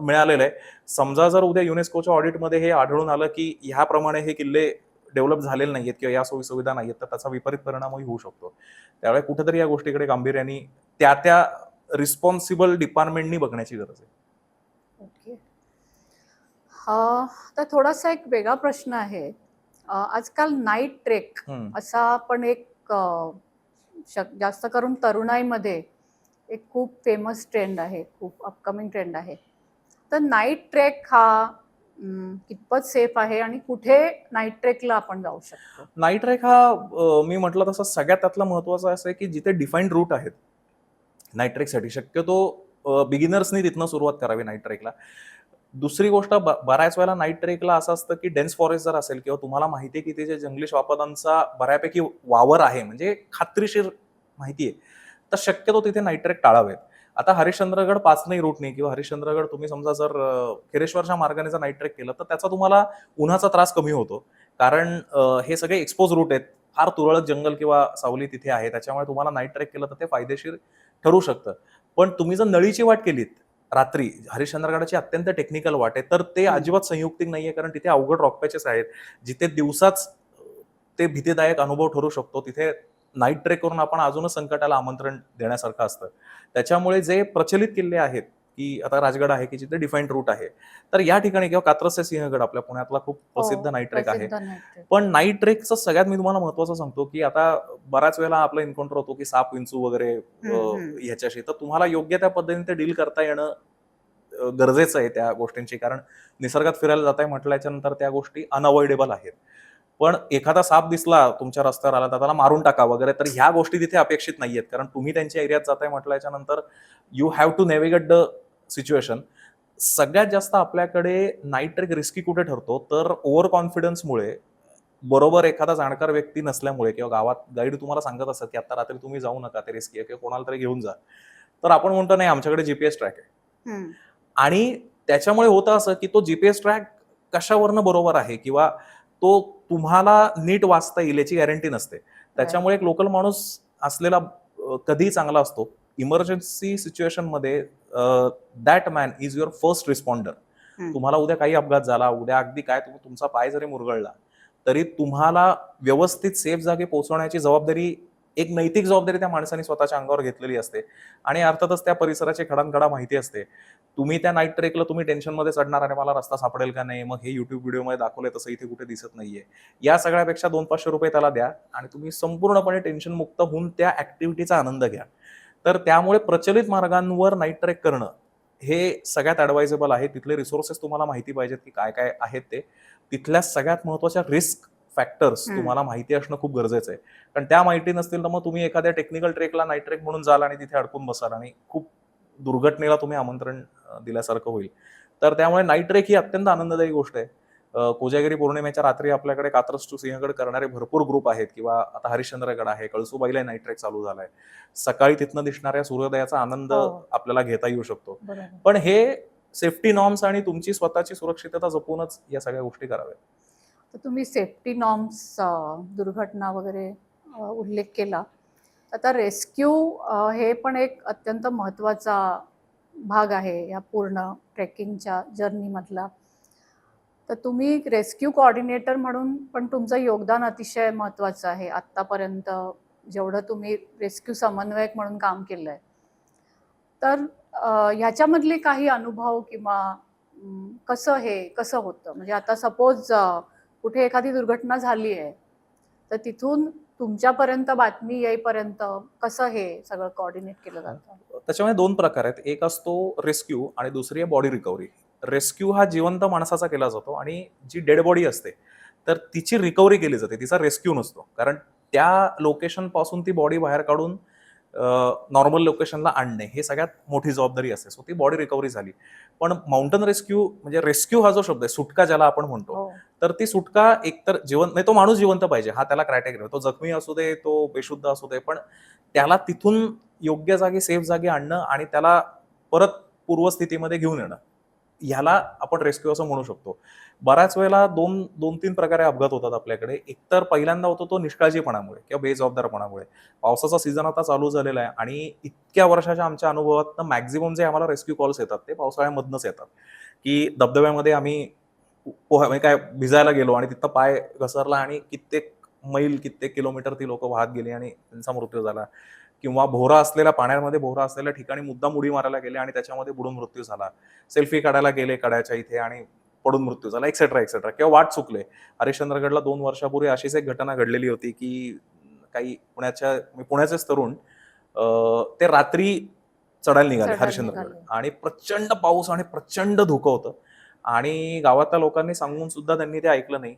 मिळालेलं आहे. समजा जर उद्या युनेस्कोच्या ऑडिटमध्ये हे आढळून आलं, की ह्याप्रमाणे हे किल्ले डेव्हलप झालेले नाहीयेत किंवा या सोयी-सुविधा नाहीयेत, तर त्याचा विपरीत परिणामही होऊ शकतो. त्यावेळी कुठेतरी या गोष्टीकडे गांभीर्याने त्या रिस्पॉन्सिबल डिपार्टमेंटनी बघण्याची गरज आहे.
ओके. तर थोडासा एक वेगळा प्रश्न आहे. आजकाल नाईट ट्रेक असा पण एक जास्त करून तरुणाईमध्ये एक खूप फेमस ट्रेंड आहे, खूप अपकमिंग ट्रेंड आहे. तर नाईट ट्रेक हा कितपत सेफ आहे आणि कुठे नाईट ट्रेकला आपण जाऊ शकतो?
नाईट ट्रेक हा मी म्हटलं तसं सगळ्यात त्यातला महत्त्वाचा असं आहे, की जिथे डिफाईन्ड रूट आहेत नाईट ट्रेकसाठी. शक्यतो बिगिनर्सनी तिथनं सुरुवात करावी नाईट ट्रेकला. दुसरी गोष्ट बऱ्याच वेळेला नाईट ट्रेकला असं असतं की डेन्स फॉरेस्ट जर असेल किंवा तुम्हाला माहिती आहे की तिथे जंगली श्वापदांचा बऱ्यापैकी वावर आहे, म्हणजे खात्रीशीर माहिती आहे, तर शक्यतो तिथे नाईट ट्रेक टाळावेत. आता हरिश्चंद्रगड पाचनई रूटने किंवा हरिश्चंद्रगड तुम्ही समजा जर खिरेश्वरच्या मार्गाने जर नाईट ट्रेक केलं तर त्याचा तुम्हाला उन्हाचा त्रास कमी होतो. कारण हे सगळे एक्सपोज रूट आहेत. फार तुरळक जंगल किंवा सावली तिथे आहे. त्याच्यामुळे तुम्हाला नाईट ट्रेक केलं तर ते फायदेशीर ठरू शकतं. पण तुम्ही जर नळीची वाट केलीत रात्री, हरिश्चंद्रगडाची अत्यंत टेक्निकल वाट आहे, तर ते अजिबात संयुक्तिक नाहीये. कारण तिथे अवघड रॉक पॅचेस आहेत, जिथे दिवसाच ते भीतीदायक अनुभव ठरू शकतो. तिथे नाईट ट्रेक करून आपण अजूनच संकटाला आमंत्रण देण्यासारखं असतं. त्याच्यामुळे जे प्रचलित किल्ले आहेत, की आता राजगड आहे की जिथे डिफाईन्ड रूट आहे, तर या ठिकाणी किंवा कात्रजचे सिंहगड आपल्या पुण्यातला खूप प्रसिद्ध नाईट ट्रेक आहे.
प्रसिद्ध नाईट ट्रेक.
पण नाईट ट्रेकचं सगळ्यात मी तुम्हाला महत्वाचं सांगतो, की आता बऱ्याच वेळेला आपला एन्काउंटर होतो की साप, विंचू वगैरे ह्याच्याशी, तर तुम्हाला योग्य त्या पद्धतीने ते डील करता येणं गरजेचं आहे त्या गोष्टींची. कारण निसर्गात फिरायला जाताय म्हटल्याच्या नंतर त्या गोष्टी अनअवॉइडेबल आहेत. पण एखादा साप दिसला तुमच्या रस्त्यावर आला तर त्याला मारून टाका वगैरे, तर ह्या गोष्टी तिथे अपेक्षित नाहीयेत. कारण तुम्ही त्यांच्या एरियात जाताय म्हटल्याच्या नंतर you have to navigate the situation. सगळ्यात जास्त आपल्याकडे नाईट ट्रेक रिस्की कुठे ठरतो, तर ओव्हर कॉन्फिडन्समुळे, बरोबर एखादा जाणकार व्यक्ती नसल्यामुळे किंवा गावात गाईड तुम्हाला सांगत असतात की आता रात्री तुम्ही जाऊ नका, ते रिस्की आहे किंवा कोणाला तरी घेऊन जा, तर आपण म्हणतो नाही आमच्याकडे जीपीएस ट्रॅक आहे. आणि त्याच्यामुळे होतं असं की तो जीपीएस ट्रॅक कशावरनं बरोबर आहे किंवा तो तुम्हाला नीट वाचता येईल याची गॅरंटी नसते. त्याच्यामुळे एक लोकल माणूस असलेला कधीही चांगला असतो. इमर्जन्सी सिच्युएशन मध्ये that man is your first responder. तुम्हाला उद्या काही अपघात झाला, उद्या अगदी काय तुमचा पाय जरी मुरगळला, तरी तुम्हाला व्यवस्थित सेफ जागी पोहोचवण्याची जबाबदारी, एक नैतिक जबाबदारी त्या माणसाने स्वतःच्या अंगावर घेतलेली असते. आणि अर्थातच त्या परिसराची खडानखडा माहिती असते. तुम्ही त्या नाईट ट्रेकला तुम्ही टेन्शनमध्ये चढणार आणि मला रस्ता सापडेल का नाही, मग हे युट्यूब व्हिडिओमध्ये दाखवलंय तसं इथे कुठे दिसत नाहीये, या सगळ्यापेक्षा 200-500 रुपये त्याला द्या आणि तुम्ही संपूर्णपणे टेन्शन मुक्त होऊन त्या ऍक्टिव्हिटीचा आनंद घ्या. तर त्यामुळे प्रचलित मार्गांवर नाईट ट्रेक करणं हे सगळ्यात ऍडवायझेबल आहे. तिथले रिसोर्सेस तुम्हाला माहिती पाहिजेत की काय काय आहेत ते. तिथल्या सगळ्यात महत्वाच्या रिस्क फॅक्टर्स तुम्हाला माहिती असणं खूप गरजेचं आहे. कारण त्या माहिती नसतील तर मग तुम्ही एखाद्या टेक्निकल ट्रेकला नाईट ट्रेक म्हणून जाल आणि तिथे अडकून बसाल आणि खूप दुर्घटनेला तुम्ही आमंत्रण दिल्यासारखं होईल. तर त्यामुळे नाईट ट्रेक ही अत्यंत आनंददायी गोष्ट आहे. कोजागिरी पौर्णिमेच्या रात्री आपल्याकडे कात्रज टू सिंहगड करणारे भरपूर ग्रुप आहेत किंवा आता हरिश्चंद्रगड आहे, कळसुबाईला नाईट ट्रेक चालू झालाय. सकाळी तिथनं दिसणाऱ्या सूर्योदयाचा आनंद आपल्याला घेता येऊ शकतो. पण हे सेफ्टी नॉर्म्स आणि तुमची स्वतःची सुरक्षितता जपूनच या सगळ्या गोष्टी कराव्यात.
तर तुम्ही सेफ्टी नॉर्म्स, दुर्घटना वगैरे उल्लेख केला. आता रेस्क्यू हे पण एक अत्यंत महत्त्वाचा भाग आहे या पूर्ण ट्रेकिंगच्या जर्नीमधला. तर तुम्ही रेस्क्यू कोऑर्डिनेटर म्हणून पण तुमचं योगदान अतिशय महत्त्वाचं आहे. आत्तापर्यंत जेवढं तुम्ही रेस्क्यू समन्वयक म्हणून काम केलं आहे, तर ह्याच्यामधले काही अनुभव किंवा कसं होतं? म्हणजे आता सपोज कुठे एखादी दुर्घटना झाली आहे, तर तिथून तुमच्यापर्यंत बातमी येईपर्यंत कसं हे सगळं कोऑर्डिनेट केलं जातं?
त्याच्यामध्ये 2 प्रकार आहेत. एक असतो रेस्क्यू आणि दुसरी आहे बॉडी रिकव्हरी. रेस्क्यू हा जिवंत माणसाचा केला जातो आणि जी डेड बॉडी असते तर तिची रिकव्हरी केली जाते, तिचा रेस्क्यू नसतो. कारण त्या लोकेशन पासून ती बॉडी बाहेर काढून नॉर्मल लोकेशनला आणणे हे सगळ्यात मोठी जबाबदारी असते. सो ती बॉडी रिकव्हरी झाली. पण माउंटन रेस्क्यू म्हणजे रेस्क्यू हा जो शब्द आहे, सुटका ज्याला आपण म्हणतो, तर ती सुटका एकतर जिवंत नाही, तो माणूस जिवंत पाहिजे हा त्याला क्रायटेरिया. तो जखमी असू दे, तो बेशुद्ध असू दे, पण त्याला तिथून योग्य जागी, सेफ जागी आणणं आणि त्याला परत पूर्वस्थितीमध्ये घेऊन येणं, ह्याला आपण रेस्क्यू असं म्हणू शकतो. बऱ्याच वेळेला 2-3 प्रकारे अपघात होतात आपल्याकडे. एकतर पहिल्यांदा होतो तो निष्काळजीपणामुळे किंवा बेजबाबदारपणामुळे. पावसाचा सीझन आता चालू झालेला आहे आणि इतक्या वर्षाच्या आमच्या अनुभवातनं मॅक्झिमम जे आम्हाला रेस्क्यू कॉल्स येतात ते पावसाळ्यामधनंच येतात, की धबधब्यामध्ये आम्ही म्हणजे काय भिजायला गेलो आणि तिथं पाय घसरला आणि कित्येक मैल, कित्येक किलोमीटर ती लोक वाहत गेली आणि त्यांचा मृत्यू झाला. किंवा भोवरा असलेल्या पाण्यामध्ये भोवरा असलेल्या ठिकाणी मुद्दाम उडी मारायला गेले आणि त्याच्यामध्ये बुडून मृत्यू झाला. सेल्फी काढायला गेले कड्याच्या इथे आणि पडून मृत्यू झाला, एक्सेट्रा एक्सेट्रा. किंवा वाट चुकले. हरिश्चंद्रगडला 2 वर्षापूर्वी अशीच एक घटना घडलेली होती, की काही पुण्याचेच तरुण ते रात्री चढायला निघाले हरिश्चंद्रगड आणि प्रचंड पाऊस आणि प्रचंड धुकं होतं आणि गावातल्या लोकांनी सांगून सुद्धा त्यांनी ते ऐकलं नाही,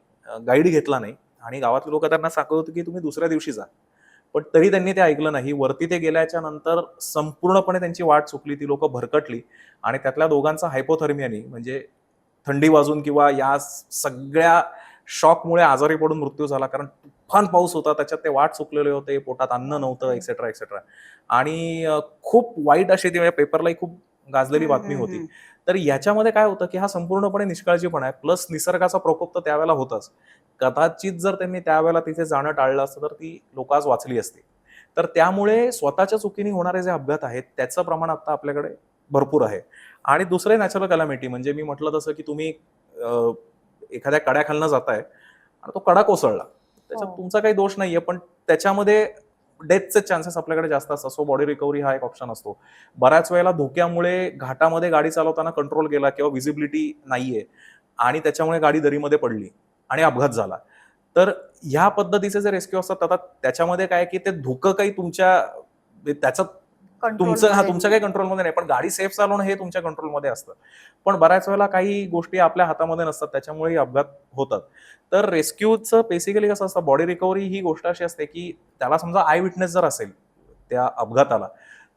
गाईड घेतला नाही आणि गावातले लोक त्यांना सांगत होते की तुम्ही दुसऱ्या दिवशी जा. पण तरी त्यांनी ते ऐकलं नाही. वरती ते गेल्याच्या नंतर संपूर्णपणे त्यांची वाट चुकली. ती लोकं भरकटली आणि त्यातल्या दोघांचा हायपोथर्मियानी म्हणजे थंडी वाजून किंवा या सगळ्या शॉकमुळे आजारी पडून मृत्यू झाला. कारण तुफान पाऊस होता. त्याच्यात ते वाट चुकलेले होते. पोटात अन्न नव्हतं,
बापरे.
Etcetera, etcetera. आणि खूप वाईट अशी ती म्हणजे पेपरलाही खूप गाजलेली
हम्म,
बातमी
हम्म,
होती.
हम्म.
तर याच्यामध्ये काय होतं, की हा संपूर्णपणे निष्काळजीपणा आहे. प्लस निसर्गाचा प्रकोप तर त्यावेळेला होताच. कदाचित जर त्यांनी त्यावेळेला तिथे जाणं टाळलं असतं, तर ती लोकं आज वाचली असती. तर त्यामुळे स्वतःच्या चुकीने होणारे जे अपघात आहेत, त्याचं प्रमाण आता आपल्याकडे भरपूर आहे. आणि दुसरे नॅचरल कॅलॅमिटी म्हणजे मी म्हटलं तसं, की तुम्ही अ, एखाद्या कड्याखालनं जाताय आणि तो कडा कोसळला. त्याच्यात
हो.
तुमचा काही दोष नाहीये, पण त्याच्यामध्ये डेथचे चान्सेस आपल्याकडे जास्त असतात. सो बॉडी रिकव्हरी हा एक ऑप्शन असतो. बऱ्याच वेळेला धोक्यामुळे घाटामध्ये गाडी चालवताना कंट्रोल गेला किंवा व्हिजिबिलिटी नाहीये आणि त्याच्यामुळे गाडी दरीमध्ये पडली आणि अपघात झाला. तर ह्या पद्धतीचे जे रेस्क्यू असतात आता त्याच्यामध्ये काय की ते धोकं काही त्याचं
कंट्रोलमध्ये
तुमच्या काही
नाही.
कंट्रोलमध्ये नाही. पण गाडी सेफ चालवणं हे तुमच्या कंट्रोलमध्ये असतं. पण बऱ्याच वेळेला काही गोष्टी आपल्या हातामध्ये नसतात. त्याच्यामुळेही अपघात होतात. तर रेस्क्यूचं बेसिकली कसं असतं बॉडी रिकव्हरी ही गोष्ट अशी असते की त्याला समजा आय विटनेस जर असेल त्या अपघाताला,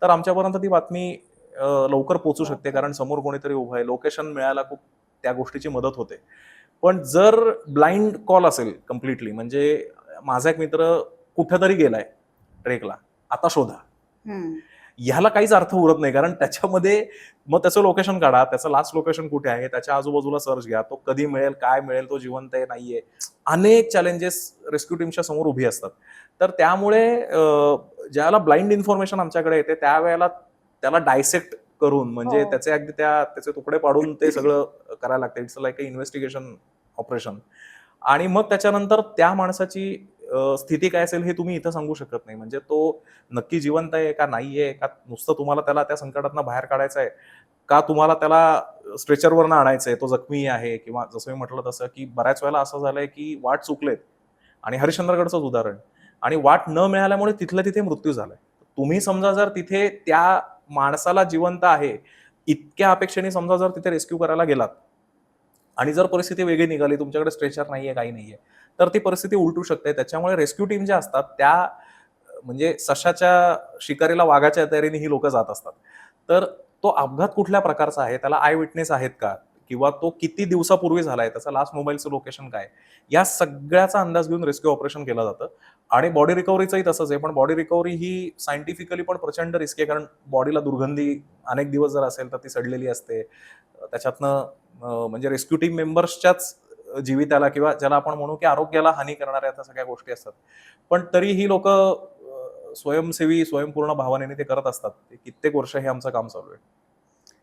तर आमच्यापर्यंत ती बातमी लवकर पोहोचू शकते.
लवकर.
कारण समोर कोणीतरी उभं आहे. लोकेशन मिळायला खूप त्या गोष्टीची मदत होते. पण जर ब्लाइंड कॉल असेल कंप्लीटली म्हणजे माझा एक मित्र कुठेतरी गेलाय ट्रेकला, आता शोधा.
हम्म.
ह्याला काहीच अर्थ उरत नाही. कारण त्याच्यामध्ये मग त्याचं लोकेशन काढा, त्याचं लास्ट लोकेशन कुठे आहे, त्याच्या आजूबाजूला सर्च घ्या. तो कधी मिळेल, काय मिळेल, तो जिवंत आहे, नाहीये. अनेक चॅलेंजेस रेस्क्यू टीमच्या समोर उभी असतात. तर त्यामुळे ज्यावेळेला ब्लाइंड इन्फॉर्मेशन आमच्याकडे येते, त्यावेळेला त्याला डायसेक्ट करून म्हणजे
हो.
त्याचे तुकडे पाडून ते सगळं करायला लागतं. It's like a investigation operation. आणि मग त्याच्यानंतर त्या माणसाची स्थिती काय असेल हे तुम्ही इथं सांगू शकत नाही. म्हणजे तो नक्की जिवंत आहे का नाहीये? का नुसतं तुम्हाला त्याला त्या संकटातनं बाहेर काढायचं आहे? का तुम्हाला त्याला स्ट्रेचरवरनं आणायचंय, तो जखमी आहे किंवा जसं मी म्हटलं तसं, की बऱ्याच वेळेला असं झालंय, की वाट चुकलेत आणि हरिश्चंद्रगडचंच उदाहरण आणि वाट न मिळाल्यामुळे तिथल्या तिथे मृत्यू झालाय. तुम्ही समजा जर तिथे त्या माणसाला जिवंत आहे, इतक्या अपेक्षेने समजा जर तिथे रेस्क्यू करायला गेलात आणि जर परिस्थिती वेगळी निघाली, तुमच्याकडे स्ट्रेचर नाहीये, काही नाहीये, तर ती परिस्थिती उलटू शकते. त्याच्यामुळे रेस्क्यू टीम ज्या असतात त्या म्हणजे सशाच्या शिकारीला वाघाच्या तयारीने ही लोकं जात असतात. तर तो अपघात कुठल्या प्रकारचा आहे, त्याला आय विटनेस आहेत का? किंवा तो किती दिवसापूर्वी झालाय, त्याचा लास्ट मोबाईलचं लोकेशन काय? या सगळ्याचा अंदाज घेऊन रेस्क्यू ऑपरेशन केलं जातं. आणि बॉडी रिकव्हरीचंही तसंच आहे. पण बॉडी रिकव्हरी ही सायंटिफिकली पण प्रचंड रिस्की आहे. कारण बॉडीला दुर्गंधी अनेक दिवस जर असेल, तर ती सडलेली असते. त्याच्यातनं म्हणजे रेस्क्यू टीम मेंबर्सच्याच जीविताला किंवा ज्याला आपण म्हणू की आरोग्याला हानी करणाऱ्या त्या सगळ्या गोष्टी असतात. पण तरी ही लोकं स्वयंसेवी, स्वयंपूर्ण भावनेने ते करत असतात. ते कित्येक वर्ष हे आमचं काम चालू आहे.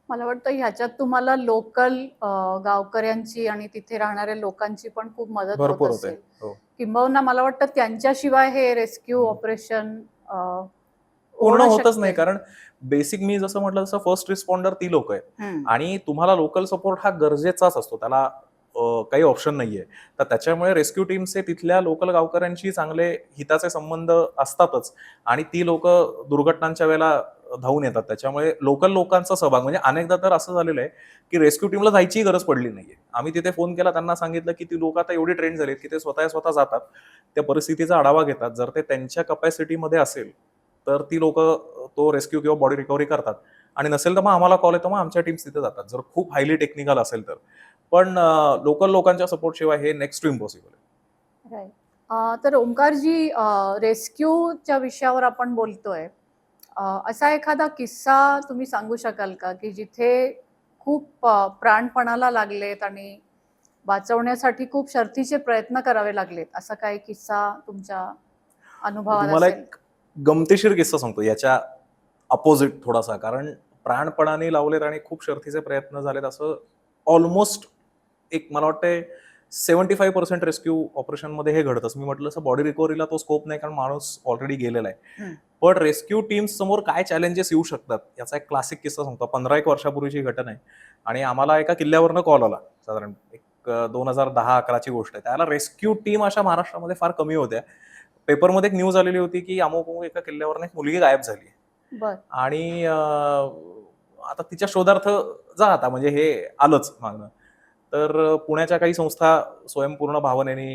मला वाटतं ह्याच्यात तुम्हाला लोकल गावकऱ्यांची आणि तिथे राहणाऱ्या लोकांची पण खूप मदत होत
भरपूर होते.
असेल.
हो.
किंबहुना मला वाटतं त्यांच्याशिवाय हे रेस्क्यू
हं.
ऑपरेशन
पूर्ण
होणं
होतच
शक्य
नाही.
आहे.
कारण बेसिक मी जसं म्हटलं तसं फर्स्ट रिस्पॉन्डर ती लोकं आहेत.
हं.
आणि तुम्हाला लोकल सपोर्ट हा गरजेचाच असतो. त्याला काही ऑप्शन नाहीये. तर त्याच्यामुळे रेस्क्यू टीमचे तिथल्या लोकल गावकऱ्यांशी चांगले हिताचे संबंध असतातच आणि ती लोकं दुर्घटनांच्या वेळेला धावून येतात. त्याच्यामुळे लोकल लोकांचा सहभाग म्हणजे अनेकदा तर असं झालेलं आहे, की रेस्क्यू टीमला जायचीही गरज पडली नाहीये. आम्ही तिथे फोन केला, त्यांना सांगितलं, की ती लोकं आता एवढी ट्रेन झालीत, की ते स्वतः जातात. त्या परिस्थितीचा आढावा घेतात. जर ते त्यांच्या कपॅसिटीमध्ये असेल, तर ती लोकं तो रेस्क्यू किंवा बॉडी रिकव्हरी करतात आणि नसेल तर मग आम्हाला कॉल येतो, मग आमच्या टीम्स तिथे जातात. जर खूप हायली टेक्निकल असेल तर. पण लोकल लोकांच्या सपोर्टशिवाय हे नेक्स्ट टू इम्पॉसिबल आहे.
राइट. तर ओंकारजी, रेस्क्यूच्या विषयावर आपण बोलतोय. असा एखादा किस्सा तुम्ही सांगू शकाल का, की जिथे खूप प्राणपणाला लागलेत आणि वाचवण्यासाठी खूप शर्थीचे प्रयत्न करावे लागलेत, असा काही किस्सा तुमच्या
मी
अनुभवात
तुम्हाला
असेल?
एक गमतीशीर किस्सा सांगतो याच्या अपोझिट थोडासा. कारण प्राणपणाने लावलेत आणि खूप शर्थीचे प्रयत्न झालेत असं ऑलमोस्ट एक मला वाटतंय 75% रेस्क्यू ऑपरेशनमध्ये हे घडतंच. मी म्हटलं तसं बॉडी रिकव्हरीला तो स्कोप नाही कारण माणूस ऑलरेडी गेलेला आहे.
हं.
पण रेस्क्यू टीम्स समोर काय चॅलेंजेस येऊ शकतात याचा एक क्लासिक किस्सा सांगतो. 15 एक वर्षापूर्वीची घटना आहे आणि आम्हाला एका किल्ल्यावरनं कॉल आला. साधारण एक 2010-11 ची गोष्ट आहे. त्यावेळेला रेस्क्यू टीम अशा महाराष्ट्रामध्ये फार कमी होत्या. पेपरमध्ये एक न्यूज आलेली होती, की अमुक-अमुक एका किल्ल्यावरनं एक मुलगी गायब झाली
बरं.
आणि आता तिच्या शोधार्थ जा आता म्हणजे हे आलंच मागणं. तर पुण्याच्या काही संस्था स्वयंपूर्ण भावनेने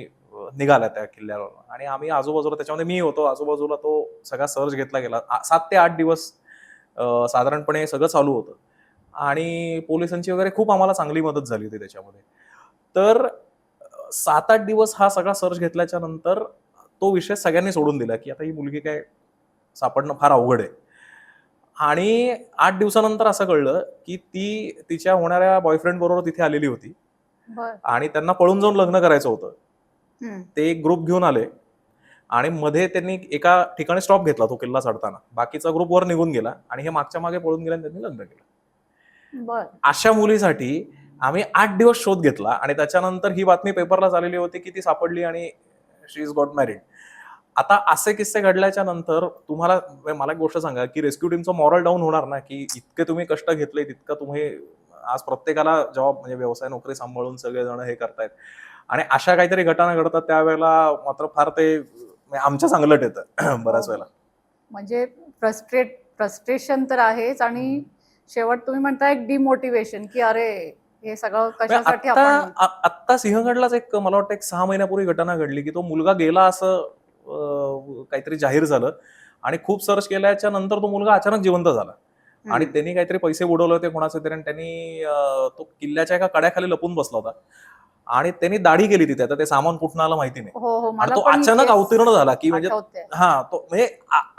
निघाला त्या किल्ल्यावर आणि आम्ही आजूबाजूला त्याच्यामध्ये मी होतो आजूबाजूला तो सगळा सर्च घेतला गेला 7 ते 8 दिवस साधारणपणे सगळं चालू होतं आणि पोलिसांची वगैरे खूप आम्हाला चांगली मदत झाली होती त्याच्यामध्ये. तर 7-8 दिवस हा सगळा सर्च घेतल्याच्या नंतर तो विषय सगळ्यांनी सोडून दिला, की आता ही मुलगी काय सापडणं फार अवघड आहे. आणि 8 दिवसानंतर असं कळलं, की ती तिच्या होणाऱ्या बॉयफ्रेंड बरोबर तिथे आलेली होती
बर.
आणि त्यांना पळून जाऊन लग्न करायचं होतं.
हम्म.
ते एक ग्रुप घेऊन आले आणि मध्ये त्यांनी एका ठिकाणी स्टॉप घेतला तो किल्ला चढताना. बाकीचा ग्रुप वर निघून गेला आणि हे मागच्या मागे पळून गेले आणि त्यांनी लग्न केलं.
बर.
अशा मुलीसाठी आम्ही 8 दिवस शोध घेतला आणि त्याच्यानंतर ही बातमी पेपरला झालेली होती, की ती सापडली आणि शी इज गॉट मॅरिड. आता असे किस्से घडल्याच्या नंतर तुम्हाला मला एक गोष्ट सांगा, की रेस्क्यू टीमचं मॉरल डाऊन होणार ना, की इतके तुम्ही कष्ट घेतले, तितकं तुम्ही आज प्रत्येकाला जॉब म्हणजे व्यवसाय नोकरी सांभाळून सगळेजण हे करतायत आणि अशा काहीतरी घटना घडतात त्यावेळेला मात्र फार ते म्हणजे आमच्या चांगलट येतं बऱ्याच वेळेला.
म्हणजे फ्रस्ट्रेशन तर आहेच आणि शेवट तुम्ही म्हणता एक डिमोटिवेशन की अरे हे सगळं कशासाठी
आता
आपण.
आत्ता सिंहगडलाच एक मला वाटतं एक 6 महिन्यापूर्वी घटना घडली, की तो मुलगा गेला असं काहीतरी जाहीर झालं आणि खूप सर्च केल्याच्या नंतर तो मुलगा अचानक जिवंत झाला आणि त्यांनी काहीतरी पैसे बुडवले होते कोणाचे तरी आणि त्यांनी तो किल्ल्याच्या एका कड्याखाली लपून बसला होता आणि त्यांनी दाढी केली तिथे. आता ते सामान कुठून आलं माहिती नाही
हो हो
आणि
मला
तो
पण
अचानक
तेच
अवतीर्ण झाला, की म्हणजे
आठवतंय.
तो म्हणजे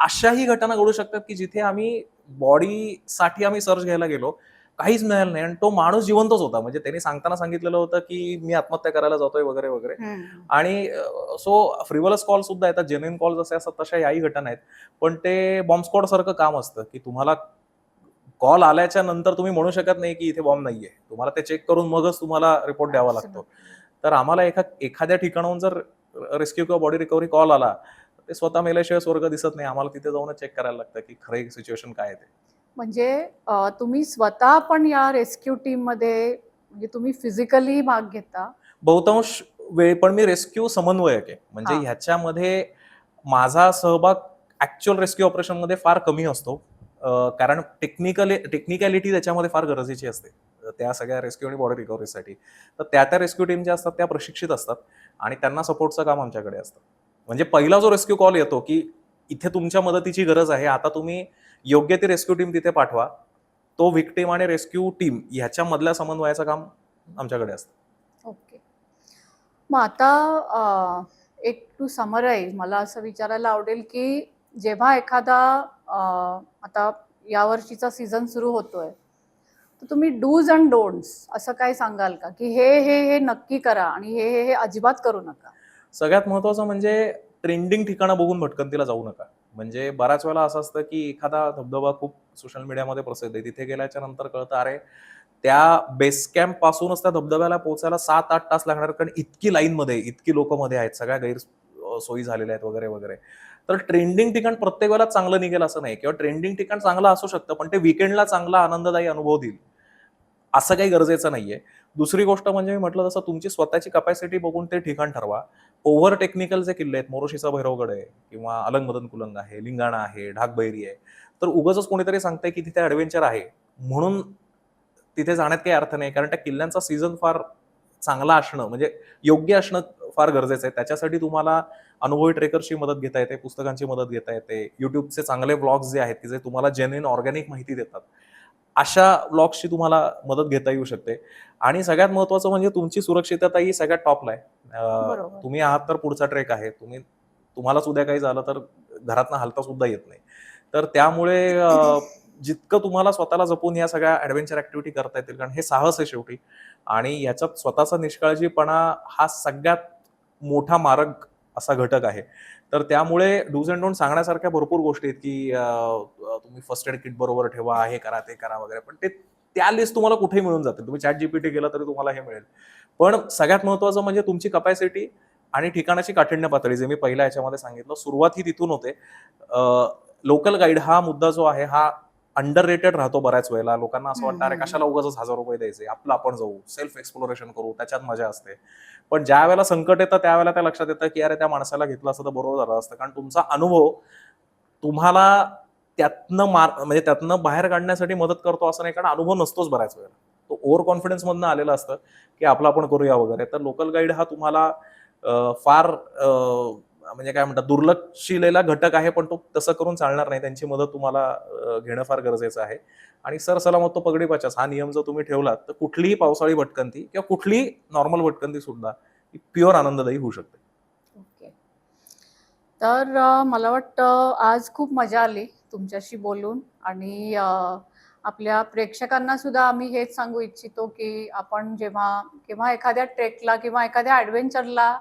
अशाही घटना घडू शकतात, की जिथे आम्ही बॉडीसाठी आम्ही सर्च घ्यायला गेलो, काहीच मिळालं नाही आणि तो माणूस जिवंतच होता. म्हणजे त्यांनी सांगताना सांगितलेलं होतं, की मी आत्महत्या करायला जातोय वगैरे, वगैरे. आणि सो फ्रिव्हलस कॉल सुद्धा येतात, जेन्युइन कॉल जसे असतात तशा याही घटना आहेत. पण ते बॉम्ब स्क्वॉड सारखं काम असतं, की तुम्हाला कॉल आल्याच्या नंतर तुम्ही म्हणू शकत नाही, की इथे बॉम्ब नाहीये. तुम्हाला ते चेक करून मगच तुम्हाला रिपोर्ट द्यावा लागतो. तर आम्हाला एखाद्या ठिकाणाहून जर रेस्क्यू किंवा बॉडी रिकव्हरी कॉल आला, तर ते स्वतः मेल्याशिवाय स्वर्ग दिसत नाही. आम्हाला तिथे जाऊनच चेक करायला लागतं, की खरं सिच्युएशन काय आहे ते.
म्हणजे तुम्ही स्वतः पण या रेस्क्यू टीम मध्ये म्हणजे तुम्ही फिजिकली भाग घेता.
बहुतांश वेळी पण मी रेस्क्यू समन्वयक आहे. म्हणजे
हा.
ह्याच्यामध्ये माझा सहभाग ऍक्च्युअल रेस्क्यू ऑपरेशनमध्ये फार कमी असतो. कारण टेक्निकॅलिटी त्याच्यामध्ये फार गरजेची असते. त्या सगळ्या रेस्क्यू आणि बॉडी रिकव्हरीसाठी. तर त्या रेस्क्यू टीम ज्या असतात त्या प्रशिक्षित असतात आणि त्यांना सपोर्टचं काम आमच्याकडे असतं. म्हणजे पहिला जो रेस्क्यू कॉल येतो, की इथे तुमच्या मदतीची गरज आहे. आता तुम्ही योग्य ती रेस्क्यू टीम तिथे पाठवा. तो व्हिक्टिम आणि रेस्क्यू टीम ह्याच्या मधल्या समन्वयाचं काम आमच्याकडे असतं.
ओके. मग आता एक टू समराईज मला असं विचारायला आवडेल की जेव्हा एखादा आता यावर्षीचा सीझन सुरू होतोय तर तुम्ही डूज अँड डोंट्स असं काय सांगाल का की हे हे हे नक्की करा आणि हे हे हे अजिबात करू नका.
सगळ्यात महत्वाचं म्हणजे ट्रेंडिंग ठिकाणं बघून भटकंतीला जाऊ नका. म्हणजे बऱ्याच वेळा असं असतं, की एखादा धबधबा खूप सोशल मीडियामध्ये प्रसिद्ध आहे. तिथे गेल्याच्या नंतर कळतं, अरे त्या बेस कॅम्प पासूनच त्या धबधब्याला पोहोचायला 7-8 तास लागणार कारण इतकी लाईनमध्ये, इतकी लोकं मध्ये आहेत, सगळ्या सोयी झालेल्या आहेत वगैरे, वगैरे. तर ट्रेंडिंग ठिकाण प्रत्येक वेळेला चांगलं निघेल असं नाही किंवा ट्रेंडिंग ठिकाण चांगलं असू शकतं, पण ते वीकेंडला चांगला आनंददायी अनुभव देईल, असं काही गरजेचं नाहीये. दुसरी गोष्ट म्हणजे मी म्हटलं तसं तुमची स्वतःची कपॅसिटी बघून ते ठिकाण ठरवा. ओव्हर टेक्निकल जे किल्ले आहेत, मोरोशीचा भैरवगड आहे किंवा अलंग मदन कुलंग आहे, लिंगाणा आहे, ढाकबैरी आहे. तर उगाचच कोणीतरी सांगतंय की तिथे ॲडव्हेंचर आहे म्हणून तिथे जाण्यात काही अर्थ नाही. कारण त्या किल्ल्यांचा सीझन फार चांगला असणं म्हणजे योग्य असणं फार गरजेचं आहे. त्याच्यासाठी तुम्हाला अनुभवी ट्रेकर्सची मदत घेता येते, पुस्तकांची मदत घेता येते. YouTubeचे चांगले व्लॉग्स जे आहेत, की जे तुम्हाला जेन्युइन ऑर्गॅनिक माहिती देतात. अशा व्लॉग्सची तुम्हाला मदत घेता येऊ शकते. आणि सगळ्यात महत्त्वाचं म्हणजे तुमची सुरक्षितता ही सगळ्यात टॉपला आहे.
बरोबर.
तुम्ही आहात तर पुढचा ट्रेक आहे. तुम्हालाच उद्या काही झालं तर घरातनं हालता सुद्धा येत नाही. तर त्यामुळे जितकं तुम्हाला स्वतःला जपून या सगळ्या ॲडव्हेंचर ॲक्टिव्हिटी करता येतील कारण हे साहस आहे शेवटी आणि याच्यात स्वतःचा निष्काळजीपणा हा सगळ्यात मोठा मारक असा घटक आहे. तर त्यामुळे डूज अँड डोंट सांगण्यासारख्या भरपूर गोष्टी आहेत, की तुम्ही फर्स्ट एड किट बरोबर ठेवा, हे करा, ते करा वगैरे. पण त्या लिस्ट तुम्हाला कुठेही मिळून जातील. तुम्ही ChatGPT केला तरी तुम्हाला हे मिळेल. पण सगळ्यात महत्त्वाचं म्हणजे तुमची कपॅसिटी आणि ठिकाणाची काठिण्य पातळी जे मी पहिल्या याच्यामध्ये सांगितलं. सुरुवात ही तिथून होते. लोकल गाईड हा मुद्दा जो आहे हा अंडररेटेड राहतो बऱ्याच वेळेला. लोकांना असं वाटतं, अरे कशाला उगाचच ₹1000 द्यायचे, आपलं आपण जाऊ, सेल्फ एक्सप्लोरेशन करू, त्याच्यात मजा असते. पण ज्या वेळेला संकट येतं त्यावेळेला त्या लक्षात येतं, की अरे त्या माणसाला घेतलं असतं तर बरोबर झालं असतं. कारण तुमचा अनुभव तुम्हाला म्हणजे त्यातनं बाहेर काढण्यासाठी मदत करतो असं नाही, कारण अनुभव नसतोच बऱ्याच वेळेला. तो ओव्हर कॉन्फिडन्स मधनं आलेला असतं, की आपलं आपण करूया वगैरे. तर लोकल गाईड हा तुम्हाला फार म्हणजे काय म्हणतात दुर्लक्षिलेला घटक आहे, पण तो तसं करून चालणार नाही. त्यांची मदत तुम्हाला घेणं फार गरजेचं आहे. आणि सरसलामत तो पगडी पाचाच हा नियम जर तुम्ही ठेवलात, तर कुठलीही पावसाळी भटकंती किंवा कुठलीही नॉर्मल भटकंती सुद्धा प्युअर आनंददायी होऊ शकते.
ओके. तर मला वाटतं आज खूप मजा आली तुमच्याशी बोलून आणि आपल्या प्रेक्षकांना सुद्धा आम्ही हेच सांगू इच्छितो की आपण जेव्हा किंवा एखाद्या ट्रेकला किंवा एखाद्या ॲडव्हेंचरला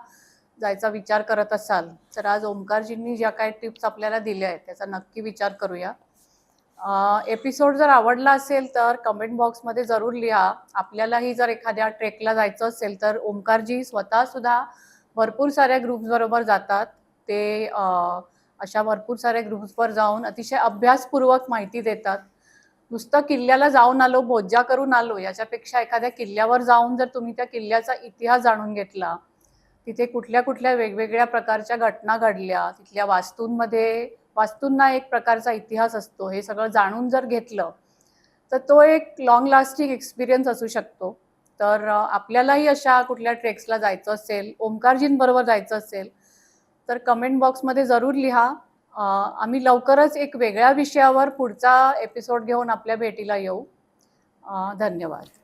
जायचा विचार करत असाल तर आज ओंकारजींनी ज्या काही टिप्स आपल्याला दिल्या आहेत त्याचा नक्की विचार करूया. एपिसोड जर आवडला असेल तर कमेंट बॉक्समध्ये जरूर लिहा. आपल्यालाही जर एखाद्या ट्रेकला जायचं असेल तर ओंकारजी स्वतः सुद्धा भरपूर साऱ्या ग्रुप्स बरोबर जातात. ते अशा भरपूर साऱ्या ग्रुप्सवर जाऊन अतिशय अभ्यासपूर्वक माहिती देतात. नुसतं किल्ल्याला जाऊन आलो, बोज्जा करून आलो याच्यापेक्षा एखाद्या किल्ल्यावर जाऊन जर तुम्ही त्या किल्ल्याचा इतिहास जाणून घेतला, तिथे कुठल्या कुठल्या वेगवेगळ्या प्रकारच्या घटना घडल्या, तिथल्या वास्तूंना एक प्रकारचा इतिहास असतो, हे सगळं जाणून जर घेतलं तर तो एक लॉंग लास्टिंग एक्सपिरियन्स असू शकतो. तर आपल्यालाही अशा कुठल्या ट्रेक्सला जायचं असेल, ओंकारजींबरोबर जायचं असेल तर कमेंट बॉक्समध्ये जरूर लिहा. आम्ही लवकरच एक वेगळ्या विषयावर पुढचा एपिसोड घेऊन आपल्या भेटीला येऊ. धन्यवाद.